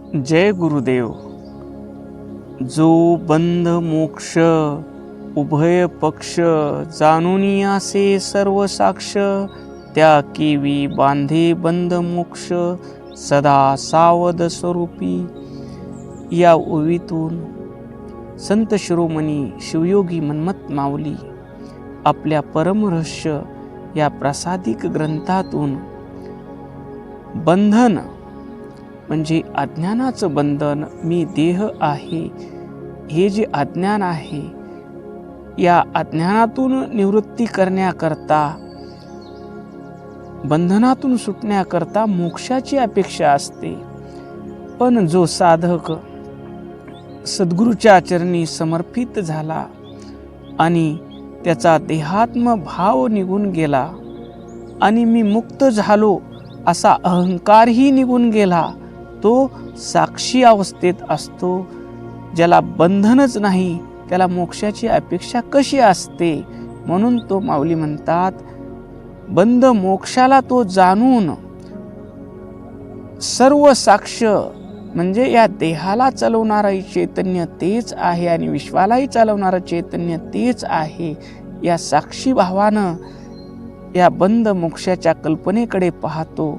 जय गुरुदेव. जो बंध मोक्ष उभय पक्ष जाणूनी असे सर्व साक्ष, त्या केवी बांधे बंध मोक्ष सदा सावध स्वरूपी. या ओवीतून संत शिरोमणी शिवयोगी मन्मथ माऊली आपल्या परमरहस्य या प्रासादिक ग्रंथातून बंधन म्हणजे अज्ञानाचं बंधन, मी देह आहे हे जे अज्ञान आहे, या अज्ञानातून निवृत्ती करण्याकरता, बंधनातून सुटण्याकरता मोक्षाची अपेक्षा असते. पण जो साधक सद्गुरूच्या चरणी समर्पित झाला आणि त्याचा देहात्म भाव निघून गेला आणि मी मुक्त झालो असा अहंकारही निघून गेला, तो साक्षी अवस्थेत असतो. ज्याला बंधनच नाही त्याला मोक्षाची अपेक्षा कशी असते? म्हणून तो माऊली म्हणतात, बंध मोक्षाला तो जाणून सर्व साक्ष म्हणजे या देहाला चालवणारा चैतन्य तेच आहे आणि विश्वालाही चालवणारं चैतन्य तेच आहे. या साक्षी भावानं या बंध मोक्षाच्या कल्पनेकडे पाहतो.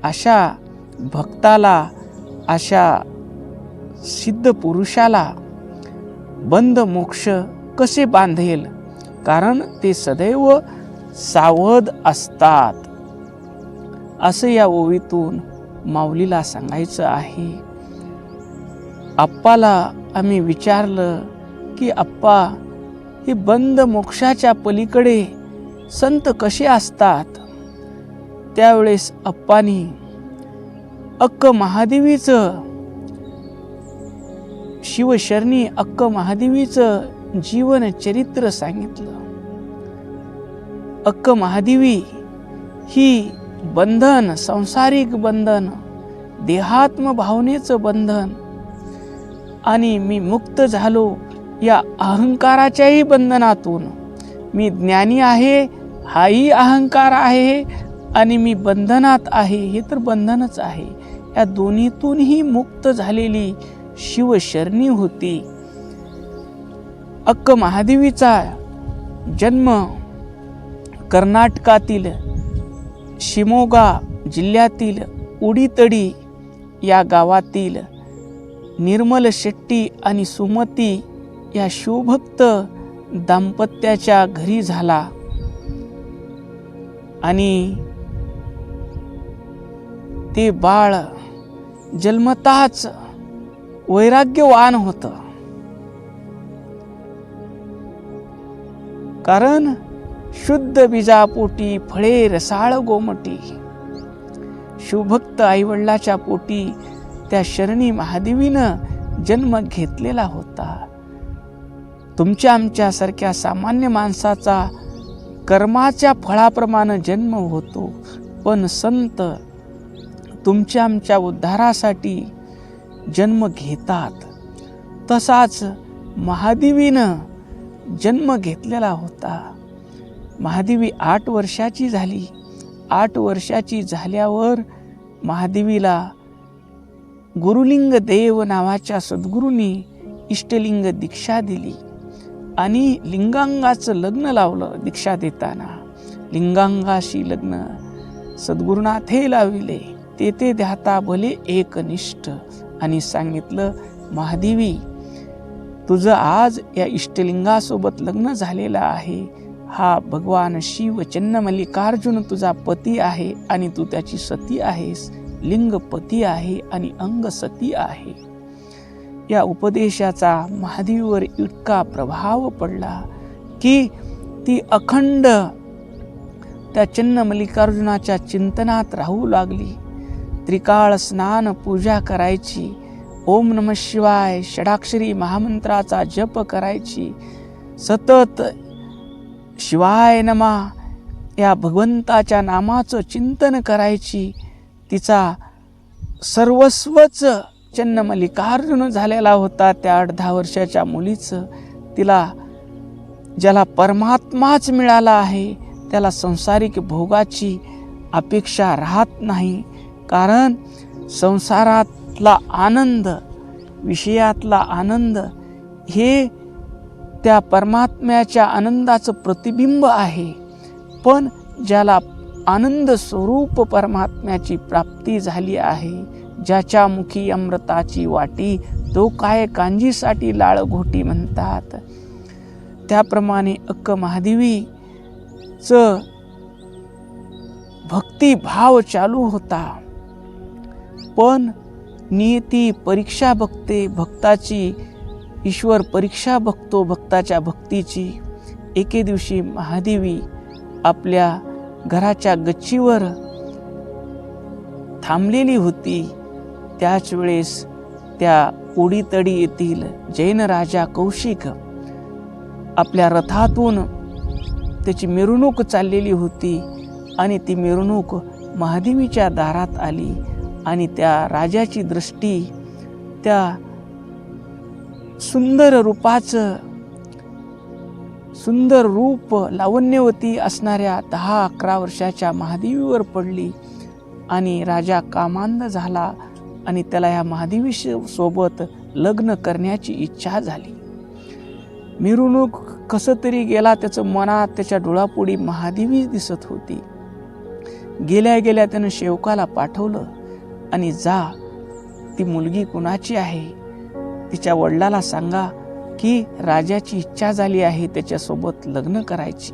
अशा भक्ताला, अशा सिद्ध पुरुषाला बंध मोक्ष कसे बांधेल? कारण ते सदैव सावध असतात, असं या ओवीतून माऊलीला सांगायचं आहे. आप्पाला आम्ही विचारलं की आप्पा, हे बंध मोक्षाच्या पलीकडे संत कसे असतात? त्यावेळेस आप्पानी अक्क महादेवीचं, शिवशरणी अक्क महादेवीचं जीवन चरित्र सांगितलं. अक्क महादेवी ही बंधन, सांसारिक बंधन, देहात्म भावनेचं बंधन आणि मी मुक्त झालो या अहंकाराच्याही बंधनातून, मी ज्ञानी आहे हाही अहंकार आहे आणि मी बंधनात आहे हे तर बंधनच आहे. या दोन्हीतूनही मुक्त झालेली शिवशरणी होती. अक्क महादेवीचा जन्म कर्नाटकातील शिमोगा जिल्ह्यातील उडीतडी या गावातील निर्मल शेट्टी आणि सुमती या शिवभक्त दाम्पत्याच्या घरी झाला आणि ते बाळ जन्मताच वैराग्यवान होतं. कारण शुद्ध बीजापोटी फळे रसाळ गोमटी. शिवभक्त आईवडिलाच्या पोटी त्या शरणी महादेवीनं जन्म घेतलेला होता. तुमच्या आमच्यासारख्या सामान्य माणसाचा कर्माच्या फळाप्रमाणे जन्म होतो, पण संत तुमच्या आमच्या उद्धारासाठी जन्म घेतात. तसाच महादेवीनं जन्म घेतलेला होता. महादेवी 8 वर्षाची झाली. 8 वर्षाची झाल्यावर महादेवीला गुरुलिंग देव नावाच्या सद्गुरूंनी इष्टलिंग दीक्षा दिली आणि लिंगांगाचं लग्न लावलं. दीक्षा देताना लिंगांगाशी लग्न सद्गुरुनाथे लाविले. ते ध्याता भले एकनिष्ठ आणि सांगितलं, महादेवी तुझं आज या इष्टलिंगासोबत लग्न झालेलं आहे. हा भगवान शिव चन्नमल्लिकार्जुन तुझा पती आहे आणि तू त्याची सती आहेस. लिंग पती आहे आणि अंग सती आहे. या उपदेशाचा महादेवीवर इतका प्रभाव पडला की ती अखंड त्या चन्नमल्लिकार्जुनाच्या चिंतनात राहू लागली. त्रिकाळ स्नान पूजा करायची, ओम नमः शिवाय षडाक्षरी महामंत्राचा जप करायची, सतत शिवाय नमः या भगवंताच्या नामाचं चिंतन करायची. तिचा सर्वस्वच चन्नमल्लिकार्जुन झालेला होता. त्या 8-10 वर्षाच्या मुलीचं, तिला ज्याला परमात्माच मिळाला आहे त्याला संसारिक भोगाची अपेक्षा राहत नाही. कारण संसारात विषयातला आनंद हे त्या परमात्म्याच्या आनंदाचं प्रतिबिंब आहे. पण ज्याला आनंद स्वरूप परमात्म्याची प्राप्ती झाली आहे, ज्याच्या मुखी अमृताची वाटी, तो काय कांजीसाठी लाळ घोटी म्हणतात. त्याप्रमाणे अक्क महादेवीचं भक्तिभाव चालू होता. पण नियती परीक्षा बघते, भक्ताची ईश्वर परीक्षा बघतो भक्ताच्या भक्तीची. एके दिवशी महादेवी आपल्या घराच्या गच्चीवर थांबलेली होती. त्याच वेळेस त्या उडीतडी येथील जैन राजा कौशिक आपल्या रथातून त्याची मिरवणूक चाललेली होती आणि ती मिरवणूक महादेवीच्या दारात आली आणि त्या राजाची दृष्टी त्या सुंदर रूप लावण्यवती असणाऱ्या 10-11 वर्षाच्या महादेवीवर पडली आणि राजा कामांध झाला आणि त्याला ह्या महादेवी सोबत लग्न करण्याची इच्छा झाली. मिरवणूक कसं तरी गेला, त्याचं मनात त्याच्या डोळापुढे महादेवी दिसत होती. गेल्या गेल्या त्यानं सेवकाला पाठवलं आणि जा, ती मुलगी कुणाची आहे तिच्या वडिलाला सांगा की राजाची इच्छा झाली आहे त्याच्यासोबत लग्न करायची.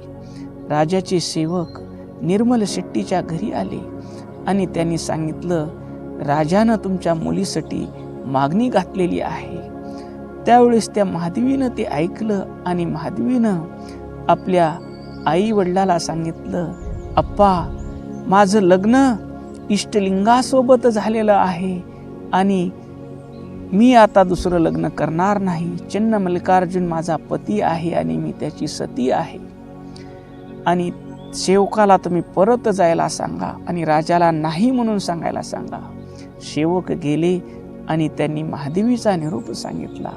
राजाचे सेवक निर्मल शेट्टीच्या घरी आले आणि त्यांनी सांगितलं, राजानं तुमच्या मुलीसाठी मागणी घातलेली आहे. त्यावेळेस त्या महादेवीनं ते ऐकलं आणि महादेवीनं आपल्या आई वडिलाला सांगितलं, अप्पा, माझं लग्न इष्टलिंगासोबत झालेलं आहे आणि मी आता दुसरं लग्न करणार नाही. चन्न मल्लिकार्जुन माझा पती आहे आणि मी त्याची सती आहे आणि सेवकाला तुम्ही परत जायला सांगा आणि राजाला नाही म्हणून सांगायला सांगा. सेवक गेले आणि त्यांनी महादेवीचा निरोप सांगितला.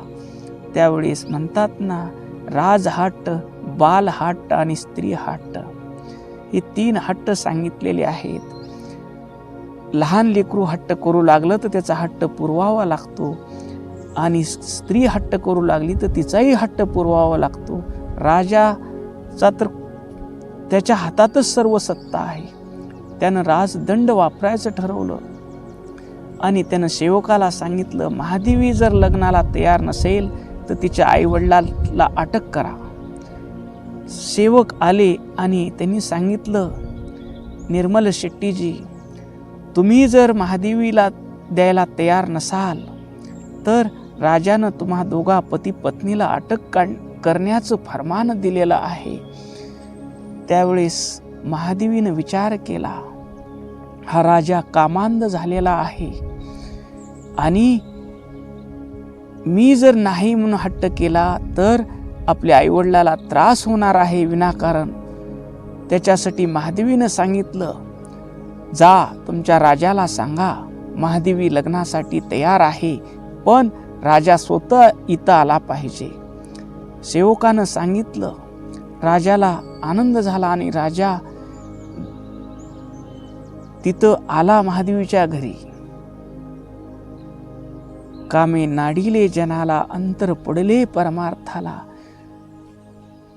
त्यावेळेस म्हणतात ना, राजहट्ट, बालहट्ट आणि स्त्री हट्ट, हे 3 हट्ट सांगितलेले आहेत. लहान लेकरू हट्ट करू लागलं तर त्याचा हट्ट पुरवावा लागतो आणि स्त्री हट्ट करू लागली तर तिचाही हट्ट पुरवावा लागतो. राजाचा तर त्याच्या हातातच सर्व सत्ता आहे. त्यानं राजदंड वापरायचं ठरवलं आणि त्यानं सेवकाला सांगितलं, महादेवी जर लग्नाला तयार नसेल तर तिच्या आईवडिलाला अटक करा. सेवक आले आणि त्यांनी सांगितलं, निर्मल शेट्टीजी, तुम्ही जर महादेवीला द्यायला तयार नसाल तर राजानं तुम्हा दोघा पती पत्नीला अटक करण्याचं फरमान दिलेलं आहे. त्यावेळेस महादेवीनं विचार केला, हा राजा कामांध झालेला आहे आणि मी जर नाही म्हणून हट्ट केला तर आपल्या आईवडिलाला त्रास होणार आहे विनाकारण. त्याच्यासाठी महादेवीनं सांगितलं, जा, तुमच्या राजाला सांगा महादेवी लग्नासाठी तयार आहे, पण राजा स्वतः इथं आला पाहिजे. सेवकानं सांगितलं. राजाला आनंद झाला आणि राजा तिथं आला महादेवीच्या घरी. कामे नाडिले जनाला, अंतर पडले परमार्थाला.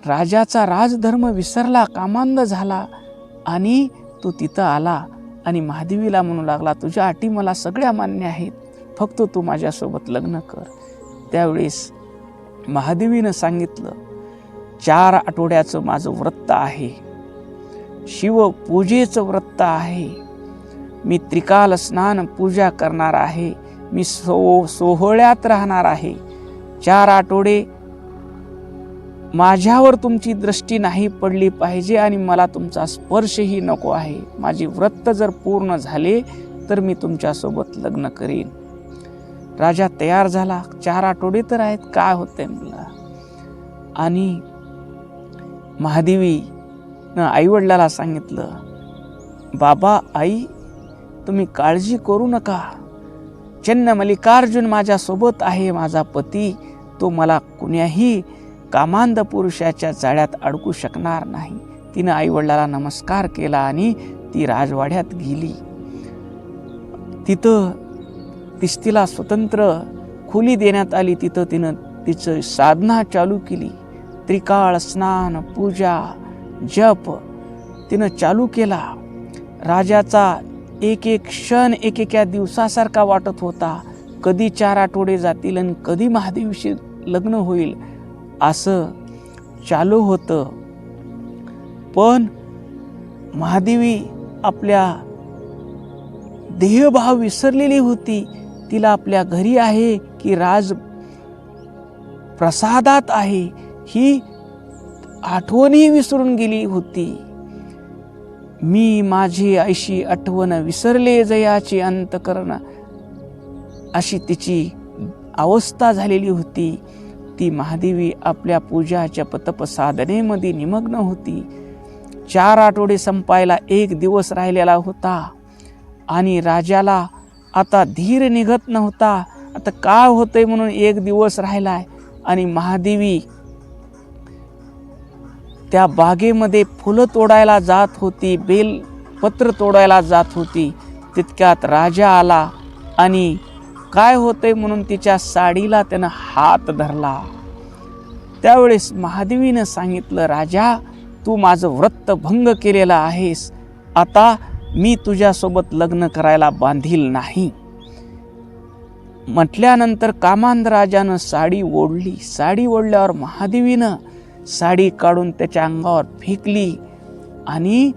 राजाचा राजधर्म विसरला, कामांध झाला आणि तो तिथं आला आणि महादेवीला म्हणू लागला, तुझ्या अटी मला सगळ्या मान्य आहेत, फक्त तू माझ्यासोबत लग्न कर. त्यावेळेस महादेवीनं सांगितलं, 4 आठवड्याचं माझं व्रत आहे, शिवपूजेचं व्रत आहे, मी त्रिकाल स्नान पूजा करणार आहे, मी सोहळ्यात राहणार आहे. 4 आठवडे माझ्यावर तुमची दृष्टी नाही पडली पाहिजे आणि मला तुमचा स्पर्शही नको आहे. माझी व्रत जर पूर्ण झाले तर मी तुमच्यासोबत लग्न करीन. राजा तयार झाला. 4 आठवडे तर आहेत, काय होतंय मला. आणि महादेवीनं आईवडिलाला सांगितलं, बाबा, आई, तुम्ही काळजी करू नका, चन्न मल्लिकार्जुन माझ्यासोबत आहे, माझा पती, तो मला कुण्याही कामांध पुरुषाच्या जाळ्यात अडकू शकणार नाही. तिनं आईवडिलाला नमस्कार केला आणि ती राजवाड्यात गेली. तिथं तिला स्वतंत्र खोली देण्यात आली. तिथं तिनं तिचं साधना चालू केली. त्रिकाळ स्नान, पूजा, जप तिनं चालू केला. राजाचा एक एक क्षण एकेका दिवसासारखा वाटत होता. कधी 4 आठवडे जातील आणि कधी महादेवीशी लग्न होईल असं चालू होतं. पण महादेवी आपल्या देहभाव विसरलेली होती. तिला आपल्या घरी आहे की राज प्रसादात आहे ही आठवणही विसरून गेली होती. मी माझी ऐशी आठवण विसरले जयाची अंतकरण अशी तिची अवस्था झालेली होती. ती महादेवी आपल्या पूजा जप तप साधनेमध्ये निमग्न होती. 4 आठवडे संपायला 1 दिवस राहिलेला होता आणि राजाला आता धीर निघत नव्हता. आता काय होतंय म्हणून 1 दिवस राहिलाय आणि महादेवी त्या बागेमध्ये फुलं तोडायला जात होती, बेलपत्र तोडायला जात होती. तितक्यात राजा आला आणि काय होतंय म्हणून तिच्या साडीला त्यानं हात धरला. त्यावेळेस महादेवीनं सांगितलं, राजा तू माझं व्रत भंग केलेला आहेस. आता मी तुझ्यासोबत लग्न करायला बांधील नाही. म्हटल्यानंतर कामांध राजानं साडी ओढली. साडी ओढल्यावर महादेवीनं साडी काढून त्याच्या अंगावर फेकली आणि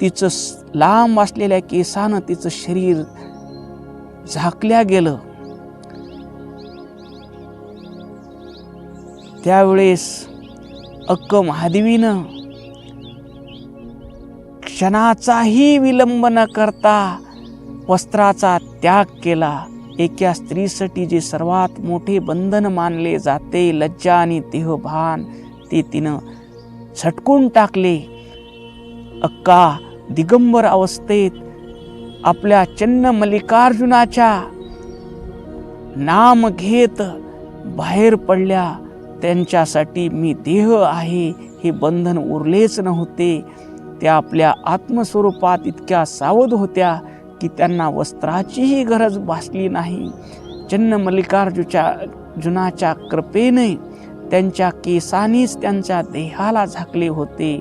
तिचं लांब असलेल्या केसानं तिचं शरीर झाकल्या गेलं. त्यावेळेस अक्क महादेवीनं क्षणाचाही विलंब न करता वस्त्राचा त्याग केला. एका स्त्रीसाठी जे सर्वात मोठे बंधन मानले जाते, लज्जा आणि देहभान, ते तिनं झटकून टाकले. अक्का दिगंबर अवस्थेत आपल्या चन्न मल्लिकार्जुनाच्या नाम घेत बाहेर पडल्या. त्यांच्यासाठी मी देह आहे हे बंधन उरलेच नव्हते. त्या आपल्या आत्मस्वरूपात इतक्या सावध होत्या की त्यांना वस्त्राचीही गरज भासली नाही. चन्न मल्लिकार्जुनाच्या कृपेने त्यांच्या केसांनीच त्यांच्या देहाला झाकले होते.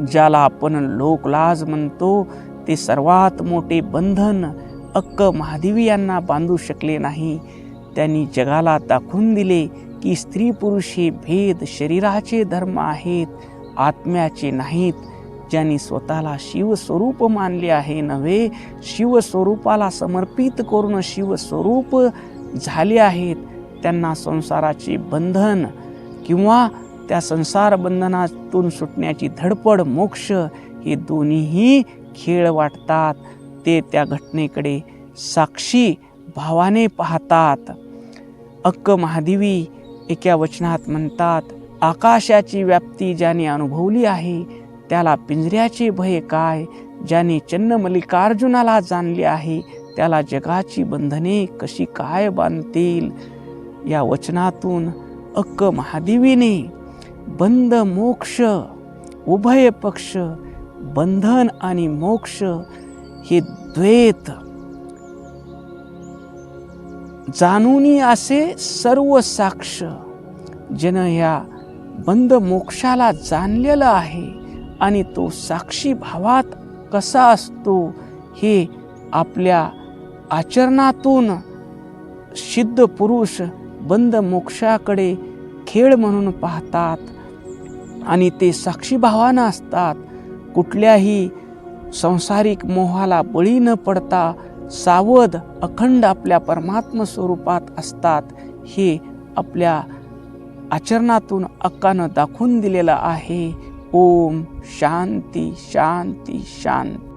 ज्याला आपण लोकलाज म्हणतो ते सर्वात मोठे बंधन अक्क महादेवी यांना बांधू शकले नाही. त्यांनी जगाला दाखवून दिले की स्त्री पुरुष हे भेद शरीराचे धर्म आहेत, आत्म्याचे नाहीत. ज्यांनी स्वतःला शिवस्वरूप मानले आहे नव्हे, शिवस्वरूपाला समर्पित करून शिवस्वरूप झाले आहेत, त्यांना संसाराचे बंधन किंवा त्या संसार बंधनातून सुटण्याची धडपड, मोक्ष हे दोन्हीही खेळ वाटतात. ते त्या घटनेकडे साक्षी भावाने पाहतात. अक्क महादेवी एका वचनात म्हणतात, आकाशाची व्याप्ती ज्याने अनुभवली आहे त्याला पिंजऱ्याचे भय काय. ज्याने चन्न मल्लिकार्जुनाला जाणले आहे त्याला जगाची बंधने कशी काय बांधतील. या वचनातून अक्क महादेवीने बंध मोक्ष उभय पक्ष, बंधन आणि मोक्ष हे द्वैत जाणूनी असे सर्व साक्ष. ज्यानं या बंध मोक्षाला जाणलेलं आहे आणि तो साक्षी भावात कसा असतो हे आपल्या आचरणातून सिद्ध पुरुष बंध मोक्षाकडे खेळ म्हणून पाहतात आणि ते साक्षीभावानं असतात. कुठल्याही सांसारिक मोहाला बळी न पडता सावध अखंड आपल्या परमात्म स्वरूपात असतात. हे आपल्या आचरणातून अक्कानं दाखवून दिलेलं आहे. ओम शांती शांती शांती.